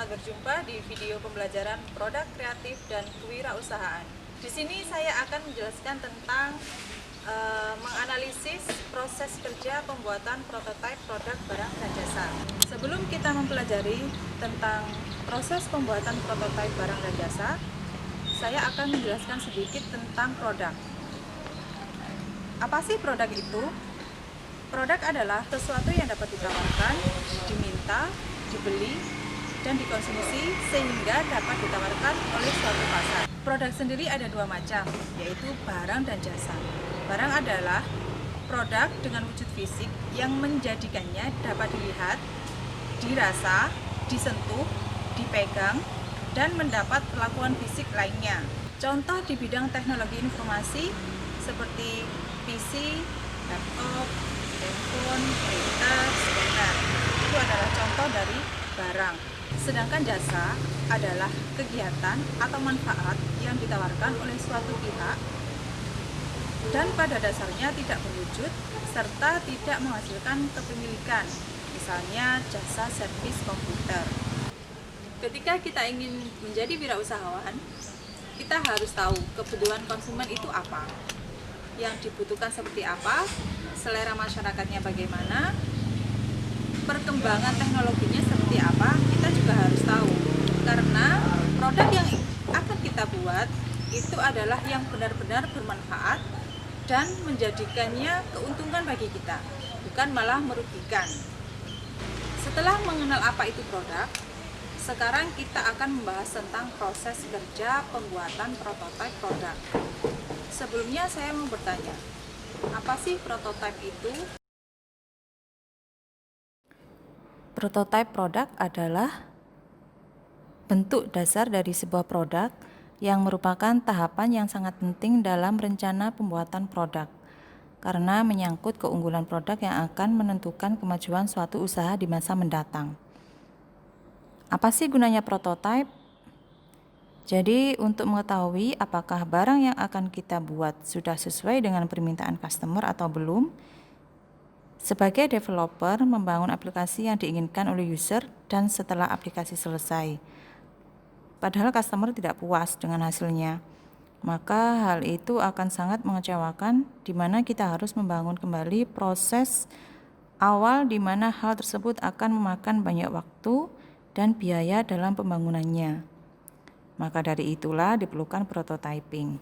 Selamat berjumpa di video pembelajaran produk kreatif dan kewirausahaan. Di sini saya akan menjelaskan tentang menganalisis proses kerja pembuatan prototipe produk barang dan jasa. Sebelum kita mempelajari tentang proses pembuatan prototipe barang dan jasa, saya akan menjelaskan sedikit tentang produk. Apa sih produk itu? Produk adalah sesuatu yang dapat ditawarkan, diminta, dibeli, dan dikonsumsi sehingga dapat ditawarkan oleh suatu pasar. Produk sendiri ada dua macam, yaitu barang dan jasa. Barang adalah produk dengan wujud fisik yang menjadikannya dapat dilihat, dirasa, disentuh, dipegang, dan mendapat perlakuan fisik lainnya. Contoh di bidang teknologi informasi seperti PC, laptop, handphone, printer, scanner. Itu adalah contoh dari barang. Sedangkan jasa adalah kegiatan atau manfaat yang ditawarkan oleh suatu pihak dan pada dasarnya tidak berwujud serta tidak menghasilkan kepemilikan, misalnya jasa servis komputer. Ketika kita ingin menjadi wirausahawan, kita harus tahu kebutuhan konsumen itu apa, yang dibutuhkan seperti apa, selera masyarakatnya bagaimana, perkembangan teknologinya seperti apa, kita juga harus tahu. Karena produk yang akan kita buat itu adalah yang benar-benar bermanfaat dan menjadikannya keuntungan bagi kita, bukan malah merugikan. Setelah mengenal apa itu produk, sekarang kita akan membahas tentang proses kerja pembuatan prototipe produk. Sebelumnya saya mau bertanya, apa sih prototipe itu? Prototipe produk adalah bentuk dasar dari sebuah produk yang merupakan tahapan yang sangat penting dalam rencana pembuatan produk karena menyangkut keunggulan produk yang akan menentukan kemajuan suatu usaha di masa mendatang. Apa sih gunanya prototipe? Jadi, untuk mengetahui apakah barang yang akan kita buat sudah sesuai dengan permintaan customer atau belum, sebagai developer membangun aplikasi yang diinginkan oleh user dan setelah aplikasi selesai, padahal customer tidak puas dengan hasilnya, maka hal itu akan sangat mengecewakan di mana kita harus membangun kembali proses awal di mana hal tersebut akan memakan banyak waktu dan biaya dalam pembangunannya. Maka dari itulah diperlukan prototyping.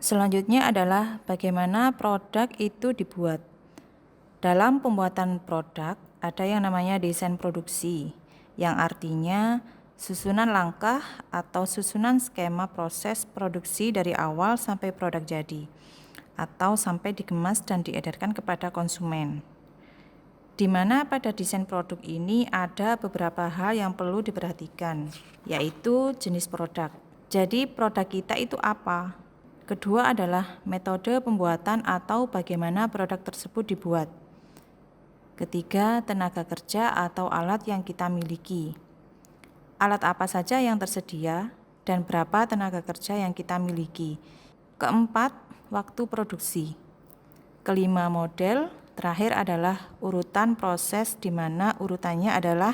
Selanjutnya adalah bagaimana produk itu dibuat. Dalam pembuatan produk ada yang namanya desain produksi, yang artinya susunan langkah atau susunan skema proses produksi dari awal sampai produk jadi, atau sampai dikemas dan diedarkan kepada konsumen. Di mana pada desain produk ini ada beberapa hal yang perlu diperhatikan, yaitu jenis produk. Jadi produk kita itu apa? Kedua adalah metode pembuatan atau bagaimana produk tersebut dibuat. Ketiga, tenaga kerja atau alat yang kita miliki. Alat apa saja yang tersedia dan berapa tenaga kerja yang kita miliki. Keempat, waktu produksi. Kelima, model. Terakhir adalah urutan proses, di mana urutannya adalah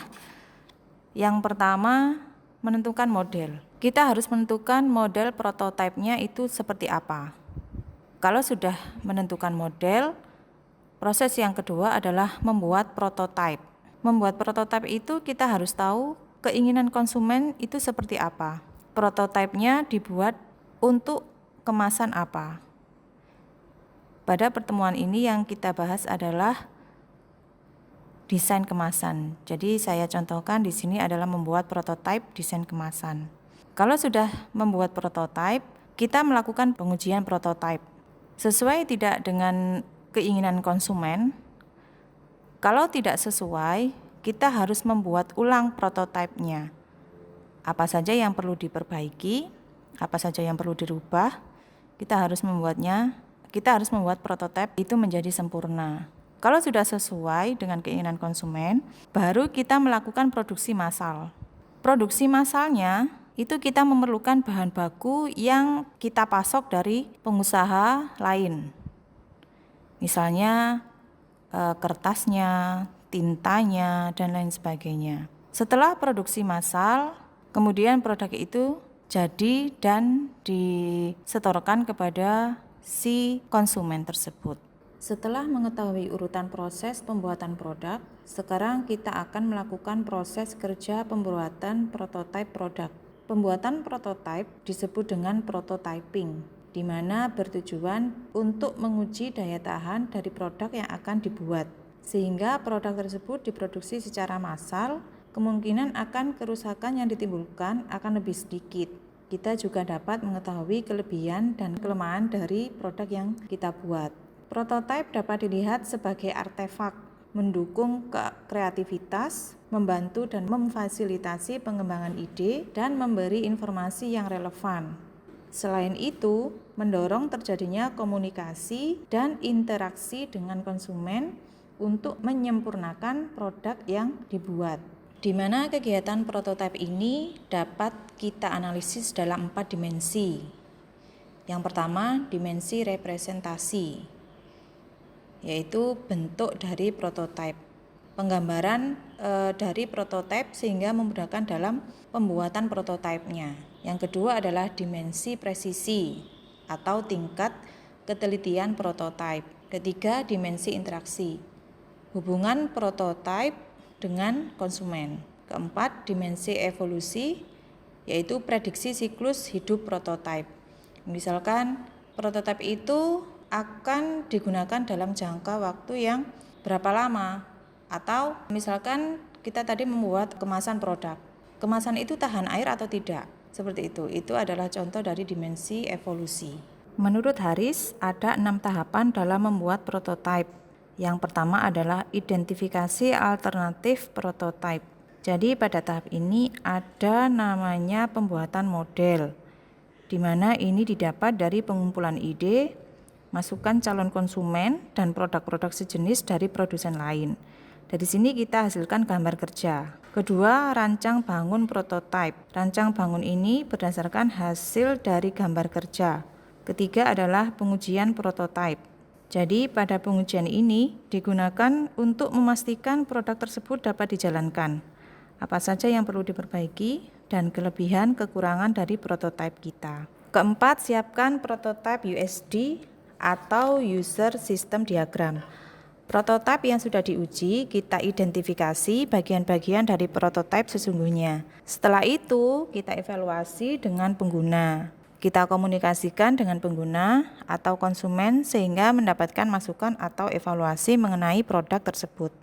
yang pertama, menentukan model. Kita harus menentukan model prototipenya itu seperti apa. Kalau sudah menentukan model, proses yang kedua adalah membuat prototipe. Membuat prototipe itu kita harus tahu keinginan konsumen itu seperti apa. Prototipenya dibuat untuk kemasan apa. Pada pertemuan ini yang kita bahas adalah desain kemasan. Jadi saya contohkan di sini adalah membuat prototipe desain kemasan. Kalau sudah membuat prototipe, kita melakukan pengujian prototipe. Sesuai tidak dengan keinginan konsumen, kalau tidak sesuai, kita harus membuat ulang prototipenya. Apa saja yang perlu diperbaiki, apa saja yang perlu dirubah, kita harus membuat prototipe itu menjadi sempurna. Kalau sudah sesuai dengan keinginan konsumen, baru kita melakukan produksi massal. Produksi massalnya itu kita memerlukan bahan baku yang kita pasok dari pengusaha lain. Misalnya kertasnya, tintanya, dan lain sebagainya. Setelah produksi massal, kemudian produk itu jadi dan disetorkan kepada si konsumen tersebut. Setelah mengetahui urutan proses pembuatan produk, sekarang kita akan melakukan proses kerja pembuatan prototipe produk. Pembuatan prototipe disebut dengan prototyping, di mana bertujuan untuk menguji daya tahan dari produk yang akan dibuat. Sehingga produk tersebut diproduksi secara massal, kemungkinan akan kerusakan yang ditimbulkan akan lebih sedikit. Kita juga dapat mengetahui kelebihan dan kelemahan dari produk yang kita buat. Prototipe dapat dilihat sebagai artefak, mendukung kreativitas, membantu dan memfasilitasi pengembangan ide, dan memberi informasi yang relevan. Selain itu, mendorong terjadinya komunikasi dan interaksi dengan konsumen untuk menyempurnakan produk yang dibuat. Di mana kegiatan prototipe ini dapat kita analisis dalam 4 dimensi. Yang pertama, dimensi representasi, yaitu bentuk dari prototipe. Penggambaran dari prototipe sehingga memudahkan dalam pembuatan prototipenya. Yang kedua adalah dimensi presisi atau tingkat ketelitian prototipe. Ketiga, dimensi interaksi, hubungan prototipe dengan konsumen. Keempat, dimensi evolusi, yaitu prediksi siklus hidup prototipe. Misalkan prototipe itu akan digunakan dalam jangka waktu yang berapa lama, atau misalkan kita tadi membuat kemasan produk, kemasan itu tahan air atau tidak, seperti itu adalah contoh dari dimensi evolusi. Menurut Harris, ada 6 tahapan dalam membuat prototipe. Yang pertama adalah identifikasi alternatif prototipe. Jadi pada tahap ini ada namanya pembuatan model, di mana ini didapat dari pengumpulan ide, masukan calon konsumen, dan produk-produk sejenis dari produsen lain. Dari sini kita hasilkan gambar kerja. Kedua, rancang bangun prototipe. Rancang bangun ini berdasarkan hasil dari gambar kerja. Ketiga adalah pengujian prototipe. Jadi pada pengujian ini digunakan untuk memastikan produk tersebut dapat dijalankan. Apa saja yang perlu diperbaiki dan kelebihan kekurangan dari prototipe kita. Keempat, siapkan prototipe USD atau User System Diagram. Prototipe yang sudah diuji, kita identifikasi bagian-bagian dari prototipe sesungguhnya. Setelah itu, kita evaluasi dengan pengguna. Kita komunikasikan dengan pengguna atau konsumen sehingga mendapatkan masukan atau evaluasi mengenai produk tersebut.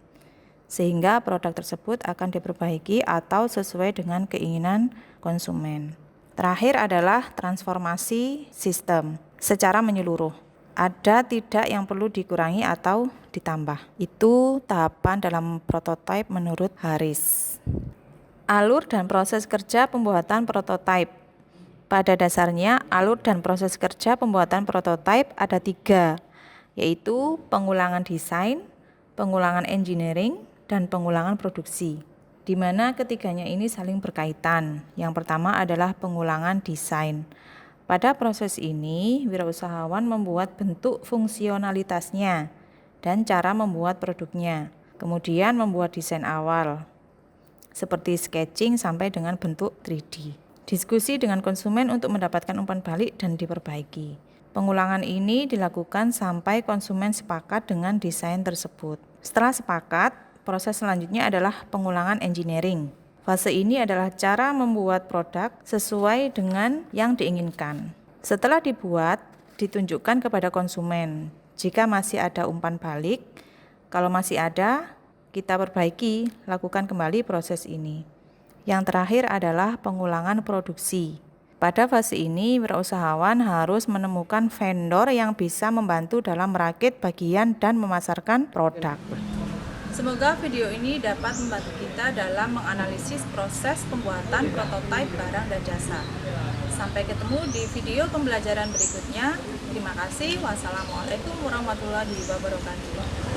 Sehingga produk tersebut akan diperbaiki atau sesuai dengan keinginan konsumen. Terakhir adalah transformasi sistem secara menyeluruh. Ada tidak yang perlu dikurangi atau ditambah. Itu tahapan dalam prototipe menurut Harris. Alur dan proses kerja pembuatan prototipe. Pada dasarnya, alur dan proses kerja pembuatan prototipe ada 3, yaitu pengulangan desain, pengulangan engineering, dan pengulangan produksi, di mana ketiganya ini saling berkaitan. Yang pertama adalah pengulangan desain. Pada proses ini, wirausahawan membuat bentuk fungsionalitasnya dan cara membuat produknya, kemudian membuat desain awal, seperti sketching sampai dengan bentuk 3D. Diskusi dengan konsumen untuk mendapatkan umpan balik dan diperbaiki. Pengulangan ini dilakukan sampai konsumen sepakat dengan desain tersebut. Setelah sepakat, proses selanjutnya adalah pengulangan engineering. Fase ini adalah cara membuat produk sesuai dengan yang diinginkan. Setelah dibuat, ditunjukkan kepada konsumen. Jika masih ada umpan balik, kalau masih ada, kita perbaiki, lakukan kembali proses ini. Yang terakhir adalah pengulangan produksi. Pada fase ini, wirausahawan harus menemukan vendor yang bisa membantu dalam merakit bagian dan memasarkan produk. Semoga video ini dapat membantu kita dalam menganalisis proses pembuatan prototipe barang dan jasa. Sampai ketemu di video pembelajaran berikutnya. Terima kasih. Wassalamualaikum warahmatullahi wabarakatuh.